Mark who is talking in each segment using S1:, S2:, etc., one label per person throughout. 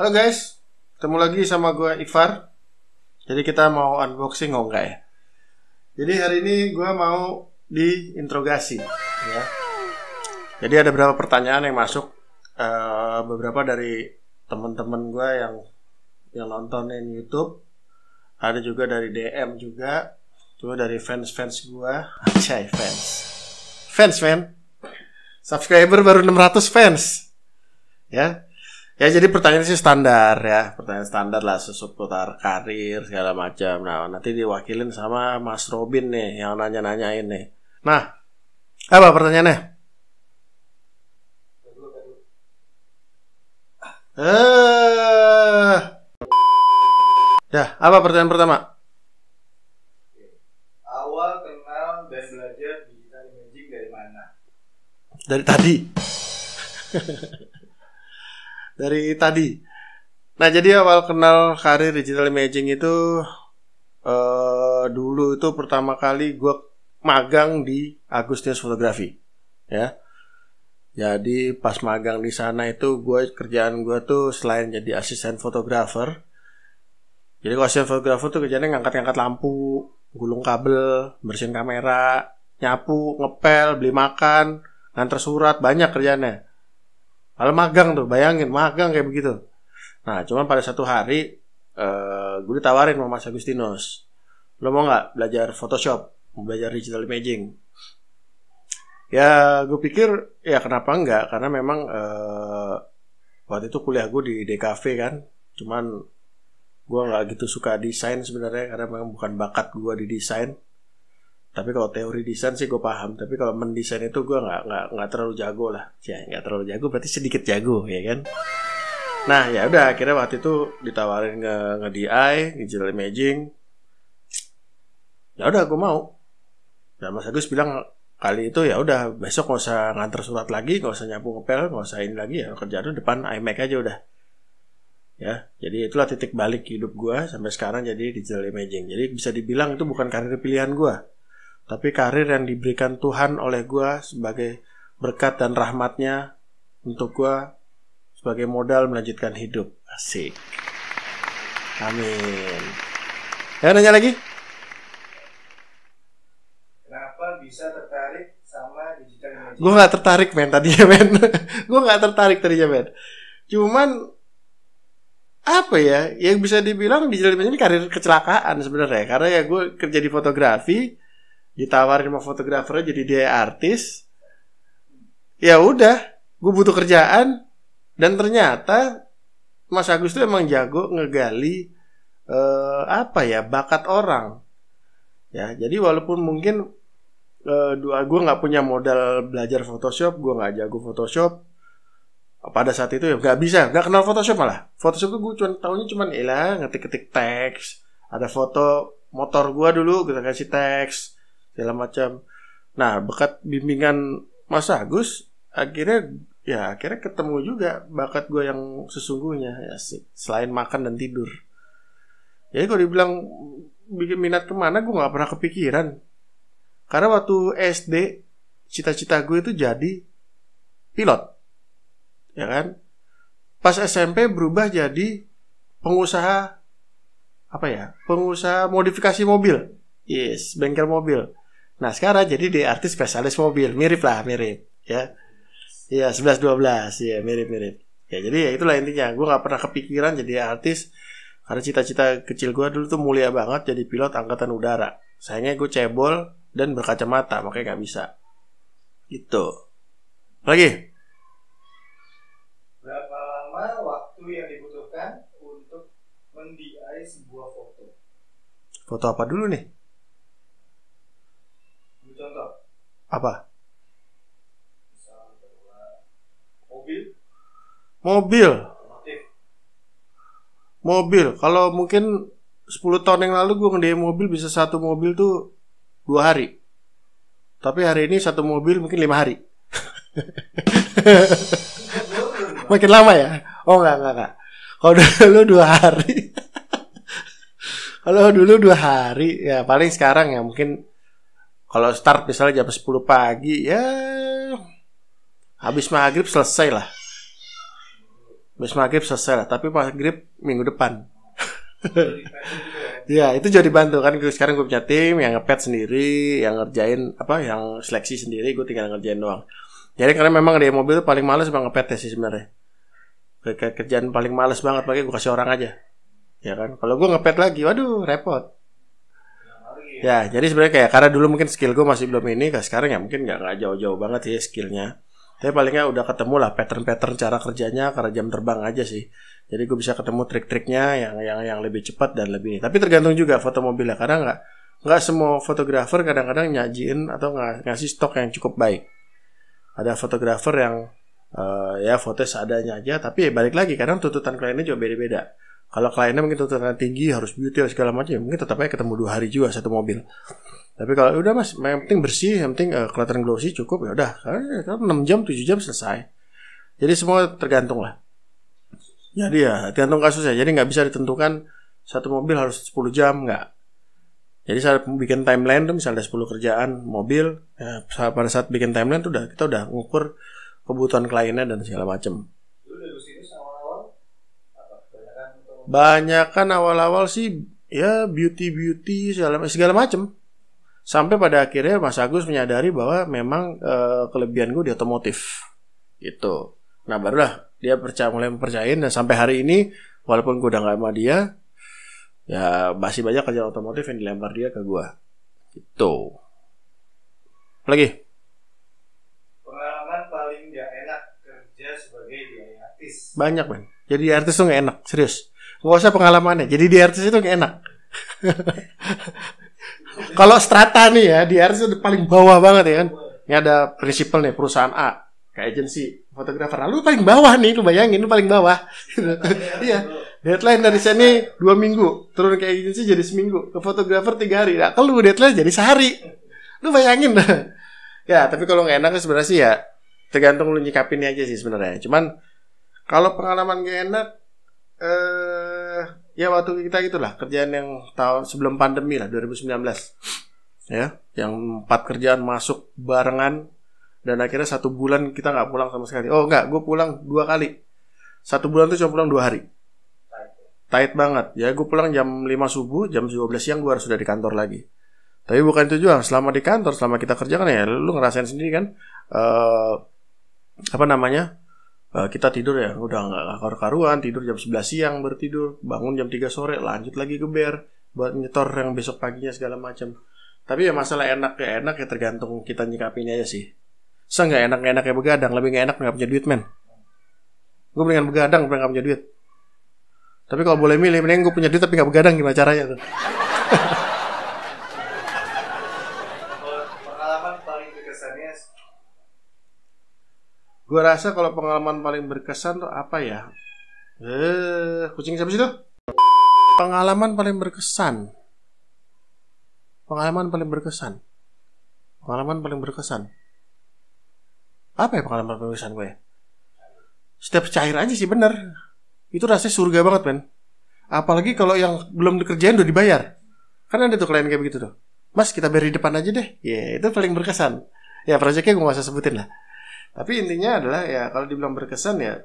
S1: Halo guys, ketemu lagi sama gue Iqfar. Jadi kita mau unboxing enggak ya? Jadi hari ini gue mau diinterogasi ya. Jadi ada beberapa pertanyaan yang masuk, beberapa dari teman-teman gue yang nontonin YouTube. Ada juga dari DM juga dari fans gue. Anjay, fans man. Subscriber baru 600 fans. Ya jadi pertanyaan sih standar ya. Pertanyaan standar lah seputar karir segala macam. Nah nanti diwakilin sama Mas Robin nih yang nanya-nanyain nih. Nah apa pertanyaannya? Ya apa pertanyaan pertama?
S2: Awal kenal dan belajar digital imaging dari mana?
S1: Dari tadi. Dari tadi. Nah jadi awal kenal karir digital imaging itu dulu itu pertama kali gue magang di Agustinus Fotografi ya. Jadi pas magang di sana itu kerjaan gue tuh selain jadi asisten fotografer. Jadi kalau asisten fotografer tuh kerjanya ngangkat-ngangkat lampu, gulung kabel, bersihin kamera, nyapu, ngepel, beli makan, nganter surat, banyak kerjanya. Kalau magang tuh, bayangin magang kayak begitu. Nah, cuman pada satu hari gue ditawarin sama Mas Agustinus, lo mau nggak belajar Photoshop, mau belajar digital imaging? Ya, gue pikir ya kenapa enggak? Karena memang waktu itu kuliah gue di DKV kan, cuman gue nggak gitu suka desain sebenarnya karena memang bukan bakat gue di desain. Tapi kalau teori desain sih gue paham. Tapi kalau mendesain itu gue nggak terlalu jago lah. Ya nggak terlalu jago berarti sedikit jago ya kan. Nah ya udah akhirnya waktu itu ditawarin nge-DI digital imaging. Ya udah gue mau. Dan Mas Agus bilang kali itu ya udah besok nggak usah nganter surat lagi, nggak usah nyapu ngepel, nggak usah ini lagi ya kerjaan itu depan iMac aja udah. Ya jadi itulah titik balik hidup gue sampai sekarang jadi digital imaging. Jadi bisa dibilang itu bukan karir pilihan gue, tapi karir yang diberikan Tuhan oleh gue sebagai berkat dan rahmatnya untuk gue sebagai modal melanjutkan hidup. Asik. Amin. Ya nanya lagi?
S2: Kenapa bisa tertarik sama digital imaging?
S1: Gue gak tertarik men tadinya men. Gue gak tertarik tadinya men. Cuman apa ya, yang bisa dibilang digital imaging ini karir kecelakaan sebenarnya. Karena ya gue kerja di fotografi, ditawarin sama fotografernya jadi dia artis. Ya udah, gue butuh kerjaan. Dan ternyata Mas Agus tuh emang jago ngegali bakat orang. Ya, jadi walaupun mungkin gue nggak punya modal belajar Photoshop, gue nggak jago Photoshop. Pada saat itu ya nggak kenal Photoshop malah. Photoshop tuh gue tahunya cuman ngetik-ketik teks. Ada foto motor gue dulu kita kasih teks segala macam. Nah berkat bimbingan Mas Agus akhirnya ketemu juga bakat gue yang sesungguhnya ya sih. Selain makan dan tidur. Jadi kalau dibilang bikin minat kemana gue nggak pernah kepikiran. Karena waktu SD cita-cita gue itu jadi pilot. Ya kan? Pas SMP berubah jadi pengusaha pengusaha modifikasi mobil. Yes, bengkel mobil. Nah, sekarang jadi dia artis spesialis mobil. Mirip ya. Iya, 11 12. Iya, mirip. Ya, jadi ya itulah intinya. Gue enggak pernah kepikiran jadi artis karena cita-cita kecil gue dulu tuh mulia banget jadi pilot angkatan udara. Sayangnya gue cebol dan berkacamata, makanya enggak bisa. Gitu. Lagi
S2: berapa lama waktu yang dibutuhkan untuk men-DI sebuah foto?
S1: Foto apa dulu nih?
S2: Contoh.
S1: Apa?
S2: Misal mobil.
S1: Mobil. Kalau mungkin 10 tahun yang lalu gue nge-DI mobil bisa satu mobil tuh 2 hari. Tapi hari ini satu mobil mungkin 5 hari. Makin lama ya? Oh enggak. Kalau dulu 2 hari. Kalau dulu 2 hari ya paling sekarang ya mungkin kalau start misalnya jam 10 pagi ya habis maghrib selesai lah. Habis maghrib selesai lah. Tapi maghrib minggu depan.
S2: Jadi passion juga
S1: Ya
S2: ya.
S1: itu jadi bantu kan. Sekarang gue punya tim yang nge-pad sendiri, yang ngerjain yang seleksi sendiri, gue tinggal ngerjain doang. Jadi karena memang di mobil tuh paling males bang nge-pad sih sebenarnya. Kerjaan paling males banget, pakai gue kasih orang aja. Ya kan. Kalau gue nge-pad lagi, waduh repot. Ya jadi sebenarnya kayak karena dulu mungkin skill gue masih belum ini, sekarang ya mungkin nggak jauh-jauh banget sih skillnya. Tapi palingnya udah ketemu lah pattern-pattern cara kerjanya karena jam terbang aja sih. Jadi gue bisa ketemu trik-triknya yang lebih cepat dan lebih. Tapi tergantung juga foto mobilnya. Karena nggak semua fotografer kadang-kadang nyajiin atau ngasih stok yang cukup baik. Ada fotografer yang ya foto seadanya aja. Tapi ya balik lagi kadang tuntutan kliennya juga beda-beda. Kalau kliennya mungkin tuntutan tinggi harus beauty segala macam, mungkin tetap aja ketemu 2 hari juga satu mobil. Tapi kalau udah mas, yang penting bersih, yang penting kelihatan glossy cukup ya udah. Karena 6 jam 7 jam selesai. Jadi semua tergantung lah. Jadi ya tergantung kasusnya. Jadi nggak bisa ditentukan satu mobil harus 10 jam, nggak. Jadi saat bikin timeline tuh misalnya 10 kerjaan mobil, ya, pada saat bikin timeline tuh kita udah ngukur kebutuhan kliennya dan segala macam. Banyakan awal-awal sih ya beauty segala macam. Sampai pada akhirnya Mas Agus menyadari bahwa memang kelebihan gue di otomotif. Gitu. Nah barulah dia mulai mempercayain dan sampai hari ini walaupun gue udah gak sama dia, ya masih banyak kerjaan otomotif yang dilempar dia ke gue. Gitu. Lagi.
S2: Pengalaman paling gak enak kerja sebagai artis.
S1: Banyak men. Jadi artis tuh gak enak, serius. Gak usah pengalamannya. Jadi di artis itu gak enak. Kalau strata nih ya, di artis itu paling bawah banget ya kan. Ini ada prinsipal nih, perusahaan A, kayak agensi fotografer. Nah, lu paling bawah nih, lu bayangin lu paling bawah. Iya. Deadline dari sini 2 minggu, turun ke agensi jadi seminggu, ke fotografer 3 hari. Nah, kalau lu deadline jadi sehari. Lu bayangin. Ya, tapi kalau nggak enak sebenarnya sih ya tergantung lu nyikapinnya aja sih sebenarnya. Cuman kalau pengalaman gak enak, ya waktu kita gitulah kerjaan yang tahun sebelum pandemi lah 2019 ya, yang 4 kerjaan masuk barengan dan akhirnya 1 bulan kita nggak pulang sama sekali. Oh nggak, gue pulang 2 kali. 1 bulan tuh cuma pulang 2 hari. Tight banget ya, gue pulang jam 5 subuh, jam 12 siang gue harus sudah di kantor lagi. Tapi bukan itu juga, selama di kantor, selama kita kerja kan ya lu ngerasain sendiri kan, kita tidur ya udah nggak karu-karuan, tidur jam 11 siang baru tidur, bangun jam 3 sore lanjut lagi geber buat nyetor yang besok paginya segala macam. Tapi ya masalah enak ya tergantung kita nyikapinnya aja sih. Nggak enak ya begadang, lebih nggak enak nggak punya duit men. Gue mendingan begadang daripada nggak punya duit. Tapi kalau boleh milih, mending gue punya duit tapi nggak begadang, gimana caranya tuh?
S2: Pengalaman paling berkesannya?
S1: Gue rasa kalau pengalaman paling berkesan tuh apa ya? Kucing siapa sih tuh? Pengalaman paling berkesan. Pengalaman paling berkesan. Apa ya pengalaman paling berkesan gue? Setiap cair aja sih bener. Itu rasanya surga banget men. Apalagi kalau yang belum dikerjain udah dibayar. Kan ada tuh klien kayak begitu tuh. Mas kita beri depan aja deh. Ya itu paling berkesan. Ya proyeknya gue gak usah sebutin lah. Tapi intinya adalah ya kalau dibilang berkesan ya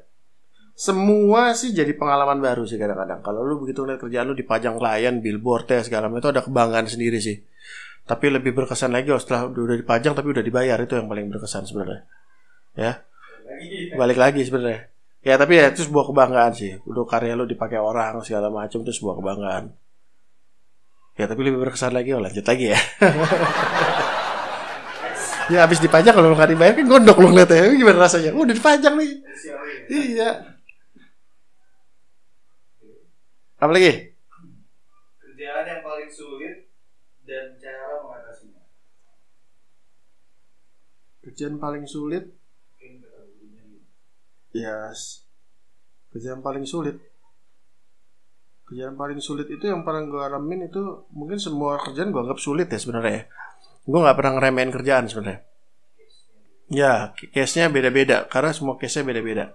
S1: semua sih jadi pengalaman baru sih kadang-kadang. Kalau lu begitu lihat kerjaan lu dipajang klien, billboard ya segala macam, itu ada kebanggaan sendiri sih. Tapi lebih berkesan lagi setelah udah dipajang tapi udah dibayar, itu yang paling berkesan sebenarnya. Ya. Balik lagi sebenarnya. Ya tapi ya itu sebuah kebanggaan sih. Udah karya lu dipakai orang segala macam, itu sebuah kebanggaan. Ya tapi lebih berkesan lagi, lanjut lagi ya. Ya abis dipajang kalau nggak dibayar kan gondok lu ngeliatnya. Gimana rasanya? Udah dipajang nih. Iya. Apa lagi?
S2: Kerjaan yang paling sulit dan cara mengatasinya.
S1: Kerjaan paling sulit? Yes. Kerjaan paling sulit. Kerjaan paling sulit itu yang pernah gue alamin itu mungkin semua kerjaan gue anggap sulit ya sebenarnya. Gue nggak pernah ngeremehin kerjaan sebenarnya. Ya, case-nya beda-beda karena semua case-nya beda-beda.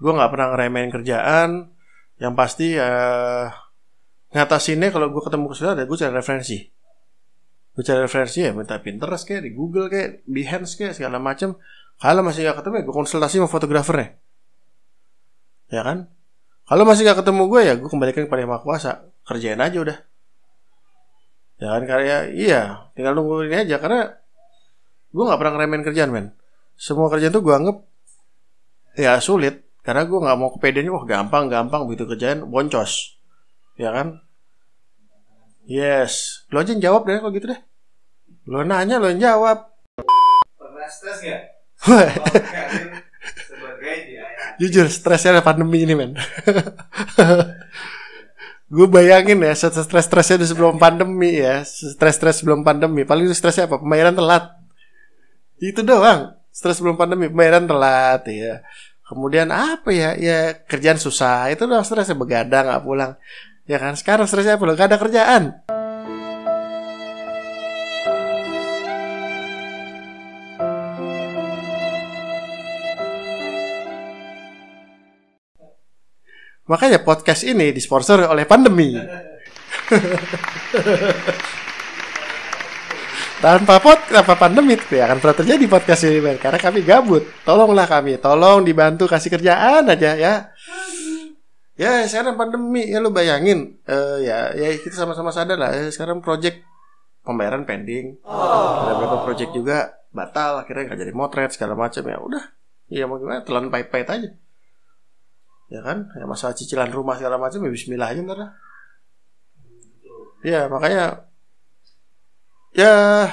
S1: Gue nggak pernah ngeremehin kerjaan. Yang pasti ngatasinnya kalau gue ketemu kesulitan ada gue cari referensi. Gue cari referensi ya minta Pinterest kayak di Google kayak Behance kayak segala macam. Kalau masih nggak ketemu gue konsultasi sama fotografernya. Ya kan? Kalau masih gak ketemu gue ya gue kembalikan kepada Yang Maha Kuasa. Kerjain aja udah. Ya kan karya iya, tinggal nunggu ini aja karena gue nggak pernah ngeremehin kerjaan men. Semua kerjaan tuh gue anggap ya sulit karena gue nggak mau kepedean. Wah gampang begitu kerjaan boncos, ya kan? Yes, lo aja yang jawab deh kalau gitu deh. Lo nanya lo yang jawab.
S2: Pernah stres nggak? Sebagai
S1: Jujur stresnya ada pandemi ini men. Gue bayangin ya stres-stresnya sebelum pandemi ya. Stres sebelum pandemi. Paling stresnya apa? Pembayaran telat. Itu doang. Stres sebelum pandemi. Pembayaran telat ya. Kemudian apa ya? Ya kerjaan susah. Itu doang stresnya. Begadang gak pulang. Ya kan? Sekarang stresnya apa? Gak ada kerjaan. Makanya podcast ini disponsori oleh pandemi. Tanpa pandemi ya akan pernah terjadi podcast ini, men. Karena kami gabut. Tolonglah kami, tolong dibantu kasih kerjaan aja ya. Ya sekarang pandemi ya lu bayangin, ya kita sama-sama sadar lah. Sekarang project pembayaran pending, ada beberapa project juga batal, akhirnya nggak jadi motret segala macam ya. Udah, ya mau gimana? Telan pahit-pahit aja. Ya kan, ya masalah cicilan rumah segala macam ya bismillah aja ntar lah. Ya makanya ya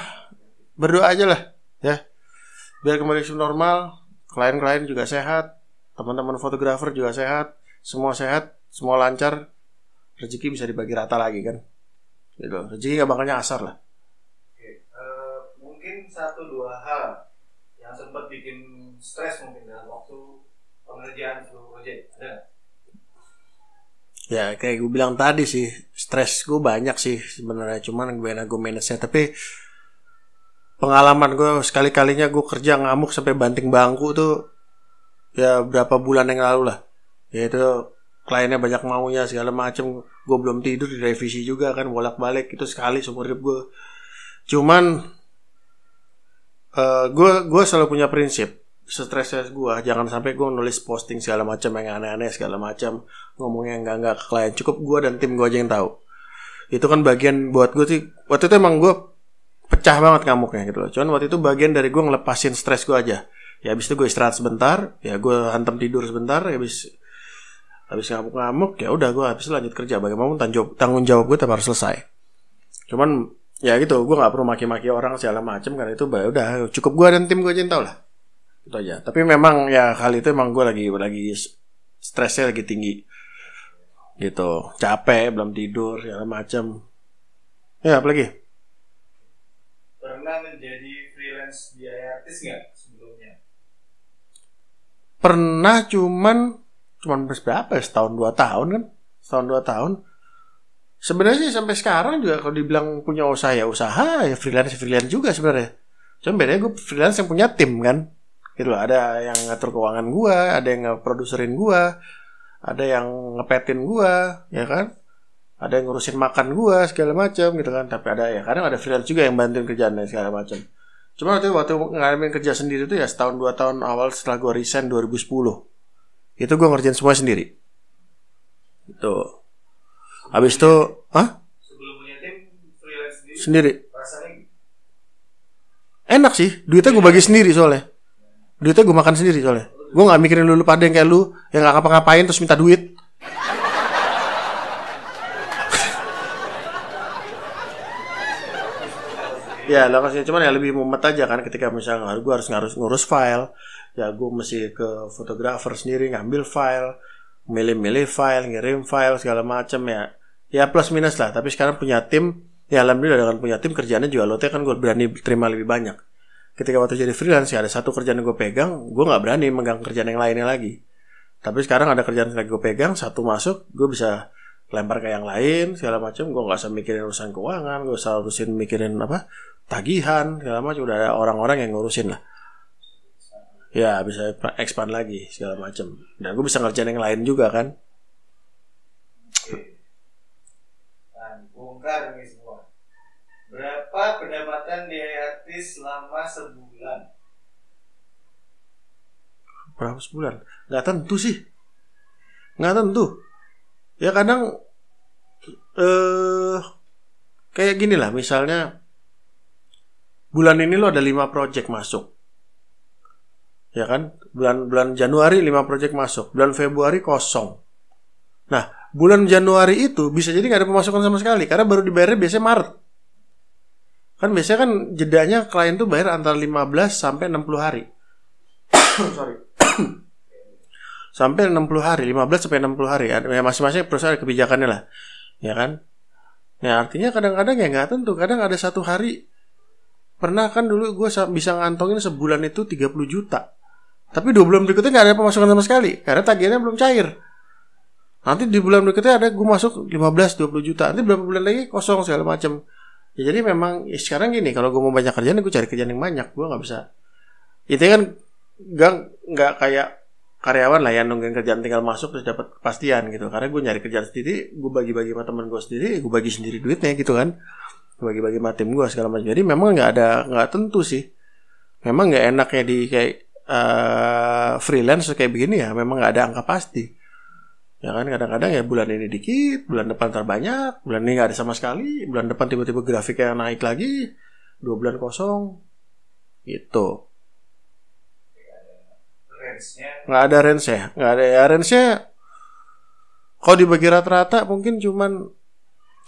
S1: berdoa aja lah ya biar kembali ke normal, klien-klien juga sehat, teman-teman fotografer juga sehat, semua lancar, rezeki bisa dibagi rata lagi kan, gitu. Rezeki nggak bakal nyasar lah.
S2: Oke, mungkin 1-2 hal yang sempat bikin stres mungkin dalam waktu pengerjaan seluruh proyek ada?
S1: Ya kayak gue bilang tadi sih, stres gue banyak sih sebenarnya, cuman gue manage-nya. Tapi pengalaman gue sekali-kalinya gue kerja ngamuk sampai banting bangku tuh ya berapa bulan yang lalu lah. Ya itu kliennya banyak maunya segala macem, gue belum tidur, direvisi juga kan bolak-balik, itu sekali seumur hidup gue. Cuman gue selalu punya prinsip. Stresnya gue jangan sampai gue nulis posting segala macam yang aneh-aneh segala macam, ngomongnya enggak ke klien. Cukup gue dan tim gue aja yang tahu. Itu kan bagian buat gue sih. Waktu itu emang gue pecah banget ngamuknya gitu loh. Cuman waktu itu bagian dari gue ngelepasin stres gue aja. Ya habis itu gue istirahat sebentar, ya gue hantam tidur sebentar, ya habis ngamuk ya udah gue habis lanjut kerja. Bagaimana tanggung jawab gue tetap harus selesai. Cuman ya gitu, gue nggak perlu maki-maki orang segala macam karena itu udah cukup gue dan tim gue aja yang tahu lah. Itu aja. Tapi memang ya kali itu emang gue lagi stresnya lagi tinggi gitu, capek, belum tidur segala macam. Ya apalagi
S2: pernah menjadi freelance biaya artis nggak sebelumnya?
S1: Pernah, cuman berapa ya, setahun 2 tahun kan, setahun 2 tahun. Sebenarnya sih sampai sekarang juga kalau dibilang punya usaha ya freelance juga sebenarnya. Cuman bedanya gue freelance yang punya tim kan. Gitu loh, ada yang ngatur keuangan gua, ada yang ngeproduserin gua, ada yang ngepetin gua, ya kan? Ada yang ngurusin makan gua segala macam gitu kan. Tapi ada ya kadang ada freelance juga yang bantuin kerjaannya segala macam. Cuma waktu ngalamin kerja sendiri tuh ya setahun 2 tahun awal setelah gua resign 2010. Itu gua ngerjain semua sendiri. Itu. Habis itu,
S2: sebelum punya tim freelance
S1: sendiri.
S2: Rasanya
S1: enak sih, duitnya gua bagi sendiri soalnya. Duitnya gue makan sendiri soalnya. Gue gak mikirin lu pada yang kayak lu yang gak ngapa-ngapain terus minta duit. Ya lokasinya cuman ya lebih mumet aja kan. Ketika misalnya gue harus ngurus file, ya gue mesti ke fotografer sendiri ngambil file, milih file, ngirim file segala macam ya. Ya plus minus lah. Tapi sekarang punya tim, ya alhamdulillah dengan punya tim kerjaannya juga lotnya kan gue berani terima lebih banyak. Ketika waktu jadi freelance ya ada satu kerjaan yang gue pegang, gue nggak berani megang kerjaan yang lainnya lagi. Tapi sekarang ada kerjaan yang gue pegang, satu masuk, gue bisa lempar ke yang lain segala macam. Gue nggak usah mikirin urusan keuangan, gue usah mikirin tagihan segala macam. Udah ada orang-orang yang ngurusin lah. Ya bisa expand lagi segala macam. Dan gue bisa ngerjain yang lain juga kan.
S2: Oke. Dan bongkar nih semua. Berapa pendapatan biaya artis selama sebulan?
S1: Berapa sebulan? Nggak tentu sih. Nggak tentu. Ya kadang kayak gini lah, misalnya bulan ini lo ada 5 project masuk. Ya kan? Bulan Januari 5 project masuk, bulan Februari kosong. Nah, bulan Januari itu bisa jadi gak ada pemasukan sama sekali karena baru dibayar biasanya Maret. Kan biasanya kan jedanya klien tuh bayar antara 15 sampai 60 hari. Sorry. Sampai 60 hari, 15 sampai 60 hari. Ya, masing-masing perusahaan ada kebijakannya lah. Ya kan? Nah, artinya kadang-kadang ya nggak tentu. Kadang ada satu hari, pernah kan dulu gue bisa ngantongin sebulan itu 30 juta. Tapi 2 bulan berikutnya nggak ada pemasukan sama sekali. Karena tagihannya belum cair. Nanti di bulan berikutnya ada gue masuk 15-20 juta. Nanti berapa bulan lagi kosong segala macam. Ya, jadi memang ya sekarang gini, kalau gue mau banyak kerjaan, gue cari kerjaan yang banyak. Gue nggak bisa. Itu kan nggak kayak karyawan lah yang nungguin kerjaan tinggal masuk terus dapat kepastian gitu. Karena gue nyari kerjaan sendiri, gue bagi-bagi sama teman gue sendiri, gue bagi sendiri duitnya gitu kan. Gue bagi-bagi sama tim gue segala macam. Jadi memang nggak tentu sih. Memang nggak enaknya di kayak freelance kayak begini ya. Memang nggak ada angka pasti. Ya kan kadang-kadang ya bulan ini dikit, bulan depan terbanyak, bulan ini nggak ada sama sekali, bulan depan tiba-tiba grafiknya naik lagi, 2 bulan kosong, gitu. Nggak ada range ya, nggak ada ya range-nya. Kalau dibagi rata-rata mungkin cuman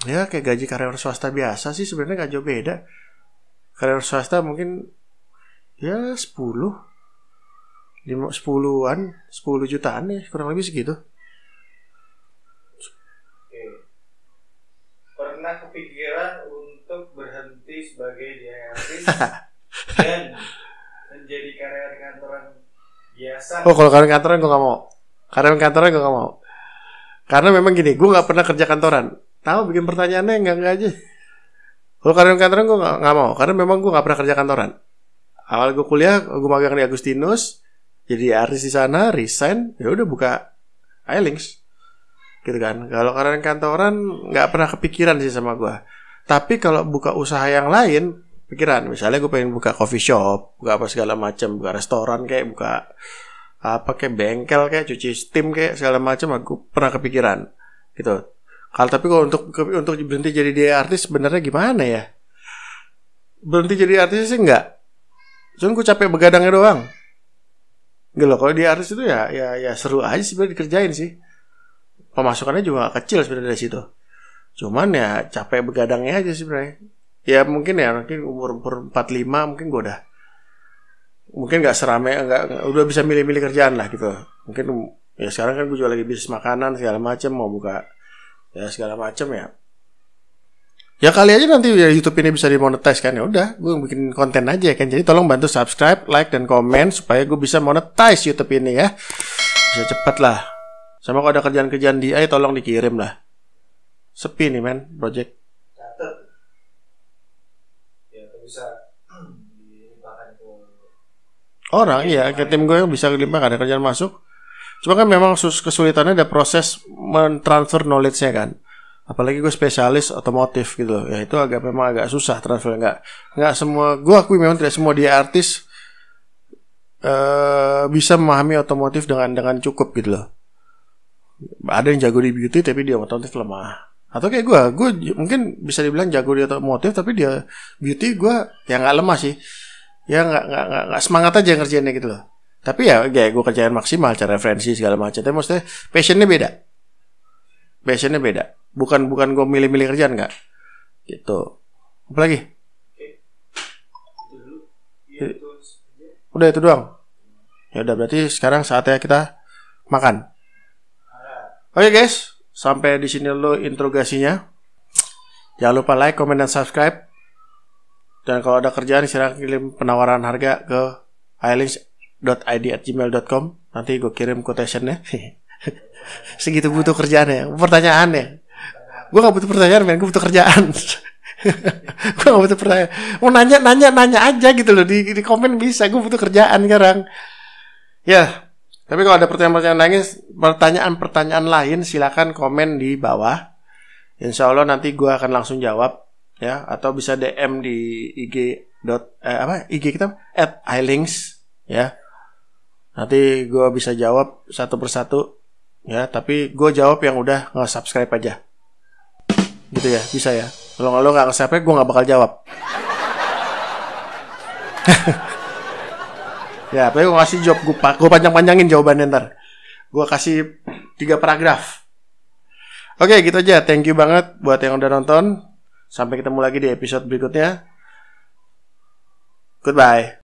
S1: ya kayak gaji karyawan swasta biasa sih, sebenarnya nggak jauh beda. Karyawan swasta mungkin ya 10-an, 10 jutaan ya kurang lebih segitu.
S2: Pernah kepikiran untuk berhenti sebagai DIY dan menjadi karyawan kantoran biasa?
S1: Oh, kalau karyawan kantoran gue gak mau. Karyawan kantoran gue gak mau. Karena memang gini, gue gak pernah kerja kantoran. Tahu bikin pertanyaannya enggak aja. Kalau karyawan kantoran gue gak mau. Karena memang gue gak pernah kerja kantoran. Awal gue kuliah, gue magang di Agustinus, jadi artis di sana, resign, ya udah buka iLinks. Gitu kan. Kalau karyawan kantoran nggak pernah kepikiran sih sama gue. Tapi kalau buka usaha yang lain, pikiran. Misalnya gue pengen buka coffee shop, buka apa segala macam, buka restoran kayak, buka apa kayak bengkel kayak, cuci steam kayak segala macam, aku pernah kepikiran. Gitu. Tapi kalau untuk berhenti jadi dia artis sebenarnya gimana ya? Berhenti jadi artis sih enggak. Cuma gue capek begadangnya doang. Gitu loh. Kalau dia artis itu ya seru aja sebenarnya dikerjain sih. Pemasukannya juga gak kecil sebenarnya dari situ. Cuman ya capek begadangnya aja sebenarnya. Ya mungkin umur 45 mungkin gue mungkin gak serame, udah bisa milih-milih kerjaan lah gitu. Mungkin ya sekarang kan gue juga lagi bisnis makanan segala macam, mau buka ya segala macam ya. Ya kali aja nanti ya YouTube ini bisa dimonetize kan, ya udah gue bikin konten aja kan. Jadi tolong bantu subscribe, like dan komen supaya gue bisa monetize YouTube ini ya. Bisa cepat lah. Sama kalau ada kerjaan-kerjaan DI tolong dikirim lah. Sepi nih men, project.
S2: Catat. Ya bisa dilimpahkan ke
S1: orang, iya ke tim gue bisa dilimpahkan, ada kerjaan masuk. Cuma kan memang kesulitannya ada proses mentransfer knowledge-nya kan. Apalagi gue spesialis otomotif gitu. Ya itu memang agak susah transfer. Enggak semua, gue akui memang tidak semua dia artis bisa memahami otomotif dengan cukup gitu loh. Ada yang jago di beauty tapi dia otomotif lemah. Atau kayak gue mungkin bisa dibilang jago di otomotif tapi dia beauty gue ya nggak lemah sih. Ya nggak semangat aja ngerjainnya gitu loh. Tapi ya gue kerjain maksimal, cara referensi segala macam. Tapi maksudnya passionnya beda. Bukan gue milih-milih kerjaan nggak. Gitu. Apa lagi? Udah itu doang. Ya udah berarti sekarang saatnya kita makan. Oke guys, sampai di sini dulu interogasinya. Jangan lupa like, comment, dan subscribe. Dan kalau ada kerjaan silahkan kirim penawaran harga ke ilinks.id@gmail.com. Nanti gue kirim quotation-nya. Segitu butuh kerjaannya, pertanyaannya. Gue gak butuh pertanyaan, men. Gue butuh kerjaan. Gue gak butuh pertanyaan. Mau nanya aja gitu loh. Di komen bisa. Gue butuh kerjaan sekarang. Ya. Tapi kalau ada pertanyaan lain, silakan komen di bawah. Insya Allah nanti gue akan langsung jawab, ya. Atau bisa DM di IG kita @ilinks, ya. Nanti gue bisa jawab satu persatu Ya, tapi gue jawab yang udah nge-subscribe aja. Gitu ya, bisa ya. Kalau lo nggak nge-subscribe, gue nggak bakal jawab. Ya, tapi gue kasih jawab, gue panjang-panjangin jawabannya ntar. Gue kasih 3 paragraf. Oke, gitu aja. Thank you banget buat yang udah nonton. Sampai ketemu lagi di episode berikutnya. Goodbye.